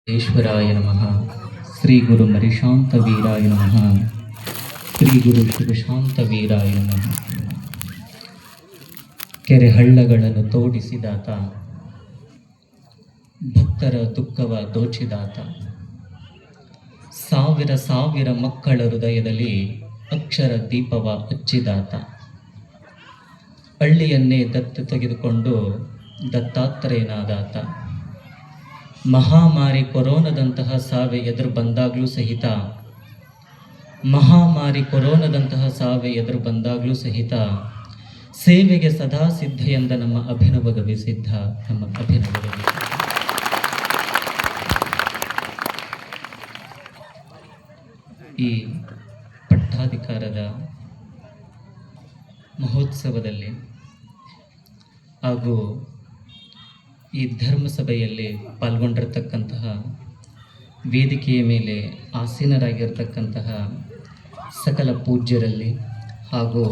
ಈಶ್ವರಾಯ ನಮಃ. ಶ್ರೀ ಗುರು ಮರಿಶಾಂತ ವೀರಾಯ ನಮಃ. ಶ್ರೀ ಗುರು ಶಿವಶಾಂತ ವೀರಾಯ ನಮಃ. ಕೆರೆ ಹಳ್ಳಗಳನ್ನು ತೋಡಿಸಿದಾತ, ಭಕ್ತರ ದುಃಖವ ದೋಚಿದಾತ, ಸಾವಿರ ಸಾವಿರ ಮಕ್ಕಳ ಹೃದಯದಲ್ಲಿ ಅಕ್ಷರ ದೀಪವ ಹಚ್ಚಿದಾತ, ಹಳ್ಳಿಯನ್ನೇ ದತ್ತು ತೆಗೆದುಕೊಂಡು ದತ್ತಾತ್ರೇಯನಾದಾತ, ಮಹಾಮಾರಿ ಕೊರೋನಾದಂತಹ ಸಾವೆ ಎದುರು ಬಂದಾಗಲೂ ಸಹಿತ ಸೇವೆಗೆ ಸದಾ ಸಿದ್ಧ ಎಂದ ನಮ್ಮ ಅಭಿನವ ಗವಿ ಸಿದ್ಧ. ಈ ಪಟ್ಟಾಧಿಕಾರದ ಮಹೋತ್ಸವದಲ್ಲಿ ಹಾಗೂ ಈ ಧರ್ಮಸಭೆಯಲ್ಲಿ ಪಾಲ್ಗೊಂಡಿರ್ತಕ್ಕಂತಹ, ವೇದಿಕೆಯ ಮೇಲೆ ಆಸೀನರಾಗಿರ್ತಕ್ಕಂತಹ ಸಕಲ ಪೂಜ್ಯರಲ್ಲಿ ಹಾಗೂ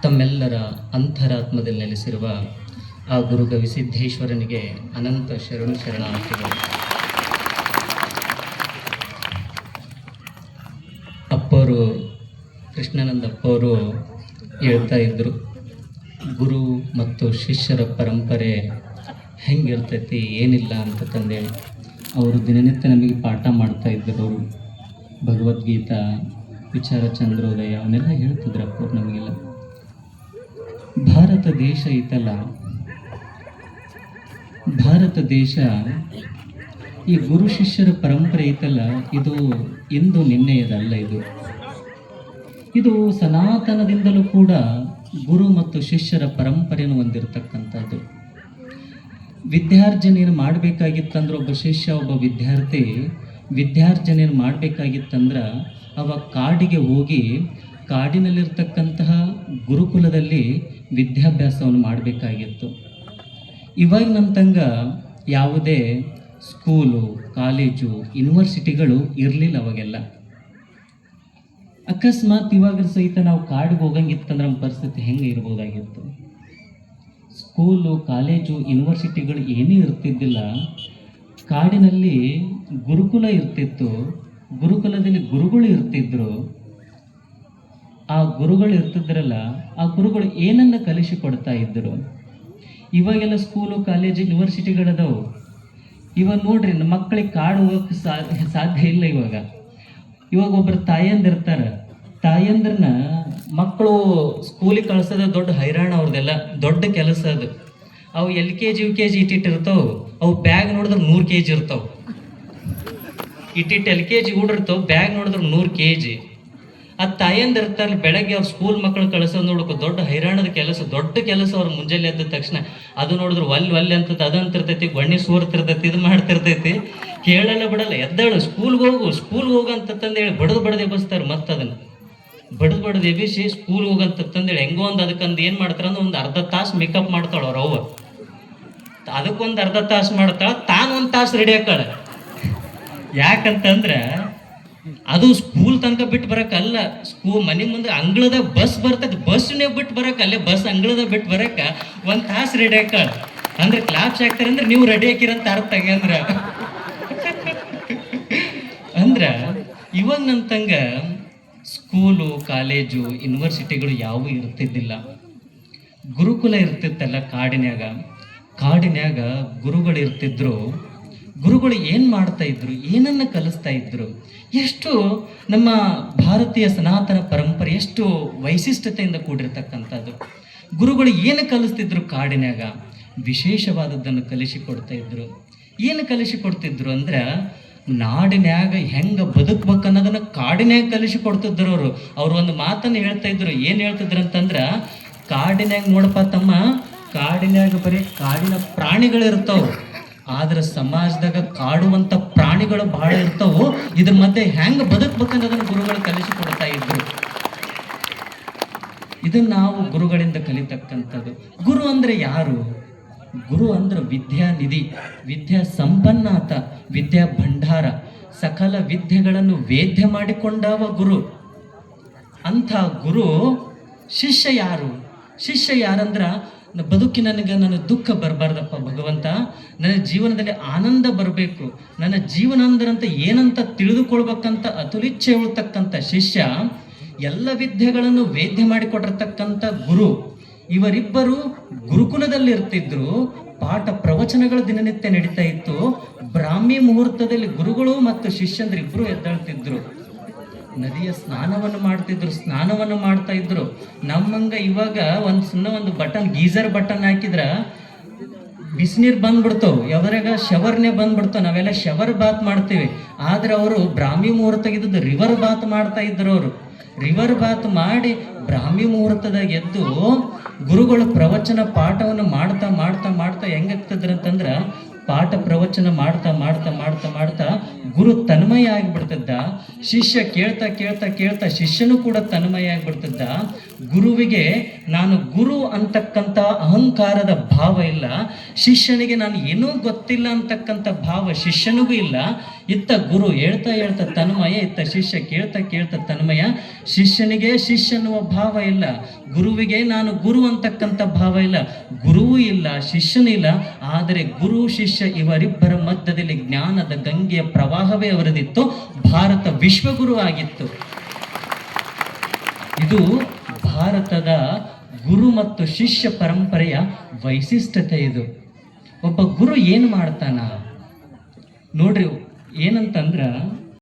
ತಮ್ಮೆಲ್ಲರ ಅಂತರಾತ್ಮದಲ್ಲಿ ನೆಲೆಸಿರುವ ಆ ಗುರುಗವಿ ಸಿದ್ದೇಶ್ವರನಿಗೆ ಅನಂತ ಶರಣಾರ್ಥಿಗಳು. ಅಪ್ಪವರು, ಕೃಷ್ಣಾನಂದಪ್ಪವರು ಹೇಳ್ತಾ ಇದ್ದರು, ಗುರು ಮತ್ತು ಶಿಷ್ಯರ ಪರಂಪರೆ ಹೆಂಗಿರ್ತೈತಿ ಏನಿಲ್ಲ ಅಂತ ತಂದೇಳಿ. ಅವರು ದಿನನಿತ್ಯ ನಮಗೆ ಪಾಠ ಮಾಡ್ತಾ ಇದ್ದರು. ಅವರು ಭಗವದ್ಗೀತಾ, ವಿಚಾರ ಚಂದ್ರೋದಯ ಅವನ್ನೆಲ್ಲ ಹೇಳ್ತಿದ್ರಪ್ಪ ಅವ್ರು ನಮಗೆಲ್ಲ. ಭಾರತ ದೇಶ ಐತಲ್ಲ, ಭಾರತ ದೇಶ ಈ ಗುರು ಶಿಷ್ಯರ ಪರಂಪರೆ ಐತಲ್ಲ, ಇದು ಇಂದು ನಿನ್ನೆಯದಲ್ಲ. ಇದು ಸನಾತನದಿಂದಲೂ ಕೂಡ ಗುರು ಮತ್ತು ಶಿಷ್ಯರ ಪರಂಪರೆಯನ್ನು ಹೊಂದಿರತಕ್ಕಂಥದ್ದು. ವಿದ್ಯಾರ್ಜನೆಯನ್ನು ಮಾಡಬೇಕಾಗಿತ್ತಂದ್ರೆ ಒಬ್ಬ ಶಿಷ್ಯ, ಒಬ್ಬ ವಿದ್ಯಾರ್ಜನೆಯನ್ನು ಮಾಡಬೇಕಾಗಿತ್ತಂದ್ರೆ ಅವ ಕಾಡಿಗೆ ಹೋಗಿ ಕಾಡಿನಲ್ಲಿರ್ತಕ್ಕಂತಹ ಗುರುಕುಲದಲ್ಲಿ ವಿದ್ಯಾಭ್ಯಾಸವನ್ನು ಮಾಡಬೇಕಾಗಿತ್ತು. ಇವಾಗಿನಂತಂಗ ಯಾವುದೇ ಸ್ಕೂಲು, ಕಾಲೇಜು, ಯೂನಿವರ್ಸಿಟಿಗಳು ಇರಲಿಲ್ಲ ಅವಾಗೆಲ್ಲ. ಅಕಸ್ಮಾತ್ ಇವಾಗ ಸಹಿತ ನಾವು ಕಾಡಿಗೆ ಹೋಗಂಗಿತ್ತಂದ್ರೆ ನಮ್ಮ ಪರಿಸ್ಥಿತಿ ಹೆಂಗೆ ಇರ್ಬೋದಾಗಿತ್ತು. ಸ್ಕೂಲು, ಕಾಲೇಜು, ಯೂನಿವರ್ಸಿಟಿಗಳು ಏನೂ ಇರ್ತಿದ್ದಿಲ್ಲ. ಕಾಡಿನಲ್ಲಿ ಗುರುಕುಲ ಇರ್ತಿತ್ತು. ಗುರುಕುಲದಲ್ಲಿ ಗುರುಗಳು ಇರ್ತಿದ್ರು. ಆ ಗುರುಗಳು ಇರ್ತಿದ್ರಲ್ಲ, ಆ ಗುರುಗಳು ಏನನ್ನು ಕಲಿಸಿಕೊಡ್ತಾ ಇದ್ದರು. ಇವಾಗೆಲ್ಲ ಸ್ಕೂಲು, ಕಾಲೇಜು, ಯೂನಿವರ್ಸಿಟಿಗಳದಾವು. ಇವಾಗ ನೋಡ್ರಿ, ನಮ್ಮ ಮಕ್ಕಳಿಗೆ ಕಾಡು ಹೋಗೋಕ್ಕೆ ಸಾಧ್ಯ ಇಲ್ಲ. ಇವಾಗ ಒಬ್ಬರು ತಾಯಂದಿರ್ತಾರೆ. ತಾಯಂದ್ರನ್ನ ಮಕ್ಕಳು ಸ್ಕೂಲಿಗೆ ಕಳ್ಸೋದು ದೊಡ್ಡ ಹೈರಾಣ, ಅವ್ರದ್ದೆಲ್ಲ ದೊಡ್ಡ ಕೆಲಸ ಅದು. ಅವು LKG UKG ಇಟ್ಟಿರ್ತಾವೆ. ಅವು ಬ್ಯಾಗ್ ನೋಡಿದ್ರೆ 100 kg ಇರ್ತಾವೆ. LKG ಹುಡಿರ್ತಾವೆ, ಬ್ಯಾಗ್ ನೋಡಿದ್ರೆ 100 kg. ಆ ತಾಯಂದು ಇರ್ತಾರಲ್ಲ, ಬೆಳಗ್ಗೆ ಅವ್ರು ಸ್ಕೂಲ್ ಮಕ್ಕಳು ಕಳ್ಸೋದು ನೋಡ್ಕೊ ದೊಡ್ಡ ಹೈರಾಣದ ಕೆಲಸ, ದೊಡ್ಡ ಕೆಲಸ. ಅವ್ರು ಮುಂಜಾನೆ ಎದ್ದ ತಕ್ಷಣ ಅದು ನೋಡಿದ್ರೆ ಒಲ್ಲೆ ಅಂತದ್ದು ಅದಂತಿರ್ತೈತಿ, ಗೊಣ್ಣಿ ಸೂರ್ತಿರ್ತೈತಿ, ಇದು ಮಾಡ್ತಿರ್ತೈತಿ. ಕೇಳಲ್ಲ ಬಿಡಲ್ಲ, ಎದ್ದಾಳು ಸ್ಕೂಲ್ಗೆ ಹೋಗು ಅಂತಂದೇಳಿ ಬಡದು ಎಬ್ಬಿಸ್ತಾರೆ. ಮತ್ತೆ ಅದನ್ನು ಬಡದು ಎಬ್ಬಿಸಿ ಸ್ಕೂಲ್ಗೆ ಹೋಗಂತಂದೇಳಿ ಹೆಂಗೋ ಒಂದು ಅದಕ್ಕಂದು ಏನು ಮಾಡ್ತಾರೆ ಅಂದ್ರೆ ಒಂದು ಅರ್ಧ ತಾಸು ಮೇಕಪ್ ಮಾಡ್ತಾಳೆ ಅವ್ರ ಅವ್ವ. ಅದಕ್ಕೊಂದು ಅರ್ಧ ತಾಸು ಮಾಡ್ತಾಳೆ, ತಾನು ಒಂದು ತಾಸು ರೆಡಿ ಹಾಕಾಳೆ. ಯಾಕಂತಂದ್ರೆ ಅದು ಸ್ಕೂಲ್ ತನಕ ಬಿಟ್ಟು ಬರೋಕ್ಕಲ್ಲ, ಮನೆ ಮುಂದೆ ಅಂಗಳದ ಬಸ್ ಬರ್ತದೆ, ಬಸ್ನೇ ಬಿಟ್ಟು ಬರೋಕೆ, ಅಲ್ಲೇ ಬಸ್ ಅಂಗಳದ ಬಿಟ್ಟು ಬರೋಕೆ 1 ತಾಸು ರೆಡಿ ಹಾಕಾಳ. ಅಂದ್ರೆ ಕ್ಲಾಪ್ಸ್ ಹಾಕ್ತಾರೆ ಅಂದ್ರೆ ನೀವು ರೆಡಿ ಹಾಕಿರಂತ ಅರ್ಥ. ಅಂದ್ರೆ ಇವಾಗ ನಂತಂಗ ಸ್ಕೂಲು, ಕಾಲೇಜು, ಯೂನಿವರ್ಸಿಟಿಗಳು ಯಾವೂ ಇರ್ತಿದ್ದಿಲ್ಲ. ಗುರುಕುಲ ಇರ್ತಿತ್ತಲ್ಲ ಕಾಡಿನ್ಯಾಗ ಗುರುಗಳು ಇರ್ತಿದ್ರು. ಗುರುಗಳು ಏನು ಮಾಡ್ತಾ ಇದ್ರು, ಏನನ್ನು ಕಲಿಸ್ತಾ ಇದ್ರು, ಎಷ್ಟು ನಮ್ಮ ಭಾರತೀಯ ಸನಾತನ ಪರಂಪರೆ ಎಷ್ಟು ವೈಶಿಷ್ಟ್ಯತೆಯಿಂದ ಕೂಡಿರ್ತಕ್ಕಂಥದ್ದು. ಗುರುಗಳು ಏನು ಕಲಿಸ್ತಿದ್ರು ಕಾಡಿನ್ಯಾಗ, ವಿಶೇಷವಾದದ್ದನ್ನು ಕಲಿಸಿಕೊಡ್ತಾ ಇದ್ರು. ಏನು ಕಲಿಸಿಕೊಡ್ತಿದ್ರು ಅಂದ್ರೆ ನಾಡಿನ್ಯಾಗ ಹೆಂಗೆ ಬದುಕ್ಬೇಕನ್ನೋದನ್ನು ಕಾಡಿನ್ಯಾಗ ಕಲಿಸಿಕೊಡ್ತಿದ್ರು. ಅವರು ಒಂದು ಮಾತನ್ನು ಹೇಳ್ತಾ ಇದ್ರು. ಏನು ಹೇಳ್ತಿದ್ರು ಅಂತಂದ್ರೆ, ಕಾಡಿನ್ಯಾಗ ನೋಡಪ್ಪ ತಮ್ಮ, ಕಾಡಿನ್ಯಾಗ ಬರೀ ಕಾಡಿನ ಪ್ರಾಣಿಗಳು ಇರ್ತಾವೆ, ಆದ್ರೆ ಸಮಾಜದಾಗ ಕಾಡುವಂಥ ಪ್ರಾಣಿಗಳು ಬಹಳ ಇರ್ತಾವು. ಇದ್ರ ಮಧ್ಯೆ ಹೆಂಗೆ ಬದುಕ್ಬೇಕನ್ನೋದನ್ನು ಗುರುಗಳು ಕಲಿಸಿಕೊಡ್ತಾ ಇದ್ರು. ಇದನ್ನು ನಾವು ಗುರುಗಳಿಂದ ಕಲಿತಕ್ಕಂಥದ್ದು. ಗುರು ಅಂದರೆ ಯಾರು? ಗುರು ಅಂದ್ರೆ ವಿದ್ಯಾನಿಧಿ, ವಿದ್ಯಾ ಸಂಪನ್ನಾತ, ವಿದ್ಯಾ ಭಂಡಾರ, ಸಕಲ ವಿದ್ಯೆಗಳನ್ನು ವೇದ್ಯ ಮಾಡಿಕೊಂಡವ ಗುರು. ಅಂಥ ಗುರು. ಶಿಷ್ಯ ಯಾರು? ಶಿಷ್ಯ ಯಾರಂದ್ರ ನನ್ನ ದುಃಖ ಬರಬಾರ್ದಪ್ಪ ಭಗವಂತ, ನನ್ನ ಜೀವನದಲ್ಲಿ ಆನಂದ ಬರಬೇಕು, ನನ್ನ ಜೀವನ ಅಂದ್ರಂತ ಏನಂತ ತಿಳಿದುಕೊಳ್ಬೇಕಂತ ಅತುಲಿಚ್ಛೆ ಉಳ್ತಕ್ಕಂಥ ಶಿಷ್ಯ, ಎಲ್ಲ ವಿದ್ಯೆಗಳನ್ನು ವೇದ್ಯ ಮಾಡಿಕೊಟ್ಟಿರ್ತಕ್ಕಂಥ ಗುರು, ಇವರಿಬ್ಬರು ಗುರುಕುಲದಲ್ಲಿ ಇರ್ತಿದ್ರು. ಪಾಠ ಪ್ರವಚನಗಳು ದಿನನಿತ್ಯ ನಡೀತಾ ಇತ್ತು. ಬ್ರಾಹ್ಮಿ ಮುಹೂರ್ತದಲ್ಲಿ ಗುರುಗಳು ಮತ್ತು ಶಿಷ್ಯಂದ್ರಿಬ್ರು ಎದ್ದೇಳ್ತಿದ್ರು, ನದಿಯ ಸ್ನಾನವನ್ನು ಮಾಡ್ತಾ ಇದ್ರು. ನಮ್ಮಂಗ ಇವಾಗ ಒಂದು ಬಟನ್, ಗೀಸರ್ ಬಟನ್ ಹಾಕಿದ್ರ ಬಿಸಿನೀರು ಬಂದ್ಬಿಡ್ತಾವ್, ಯಾವ್ದ್ರಾಗ ಶವರ್ನೇ ಬಂದ್ಬಿಡ್ತಾವ. ನಾವೆಲ್ಲ ಶವರ್ ಬಾತ್ ಮಾಡ್ತೀವಿ, ಆದ್ರೆ ಅವರು ಬ್ರಾಹ್ಮಿ ಮುಹೂರ್ತ ಇದ್ದದ್ದು ರಿವರ್ ಬಾತ್ ಮಾಡ್ತಾ ಇದ್ರು. ಅವರು ರಿವರ್ ಬಾತ್ ಮಾಡಿ ಬ್ರಾಹ್ಮಿ ಮುಹೂರ್ತದಾಗ ಎದ್ದು ಗುರುಗಳು ಪ್ರವಚನ ಪಾಠವನ್ನು ಮಾಡ್ತಾ ಮಾಡ್ತಾ ಮಾಡ್ತಾ ಹೆಂಗಾಗ್ತದ್ರಂತಂದ್ರ, ಪಾಠ ಪ್ರವಚನ ಮಾಡ್ತಾ ಮಾಡ್ತಾ ಮಾಡ್ತಾ ಮಾಡ್ತಾ ಗುರು ತನ್ಮಯ ಆಗಿಬಿಡ್ತಿದ್ದ. ಶಿಷ್ಯ ಕೇಳ್ತಾ ಕೇಳ್ತಾ ಕೇಳ್ತಾ ಶಿಷ್ಯನು ಕೂಡ ತನ್ಮಯ ಆಗಿಬಿಡ್ತಿದ್ದ. ಗುರುವಿಗೆ ನಾನು ಗುರು ಅಂತಕ್ಕಂಥ ಅಹಂಕಾರದ ಭಾವ ಇಲ್ಲ, ಶಿಷ್ಯನಿಗೆ ನಾನು ಏನೂ ಗೊತ್ತಿಲ್ಲ ಅಂತಕ್ಕಂಥ ಭಾವ ಶಿಷ್ಯನಿಗೂ ಇಲ್ಲ. ಇತ್ತ ಗುರು ಹೇಳ್ತಾ ಹೇಳ್ತಾ ತನ್ಮಯ, ಇತ್ತ ಶಿಷ್ಯ ಕೇಳ್ತಾ ಕೇಳ್ತಾ ತನ್ಮಯ. ಶಿಷ್ಯನಿಗೆ ಶಿಷ್ಯ ಅನ್ನುವ ಭಾವ ಇಲ್ಲ, ಗುರುವಿಗೆ ನಾನು ಗುರು ಅಂತಕ್ಕಂಥ ಭಾವ ಇಲ್ಲ. ಗುರುವೂ ಇಲ್ಲ, ಶಿಷ್ಯನೂ ಇಲ್ಲ. ಆದರೆ ಗುರು ಶಿಷ್ಯ ಇವರಿಬ್ಬರ ಮಧ್ಯದಲ್ಲಿ ಜ್ಞಾನದ ಗಂಗೆಯ ಪ್ರವಾಹವೇ ಹರಿದಿತ್ತು. ಭಾರತ ವಿಶ್ವಗುರು ಆಗಿತ್ತು. ಇದು ಭಾರತದ ಗುರು ಮತ್ತು ಶಿಷ್ಯ ಪರಂಪರೆಯ ವೈಶಿಷ್ಟ್ಯತೆ. ಇದು ಒಬ್ಬ ಗುರು ಏನು ಮಾಡ್ತಾನ ನೋಡ್ರಿ, ಏನಂತಂದ್ರ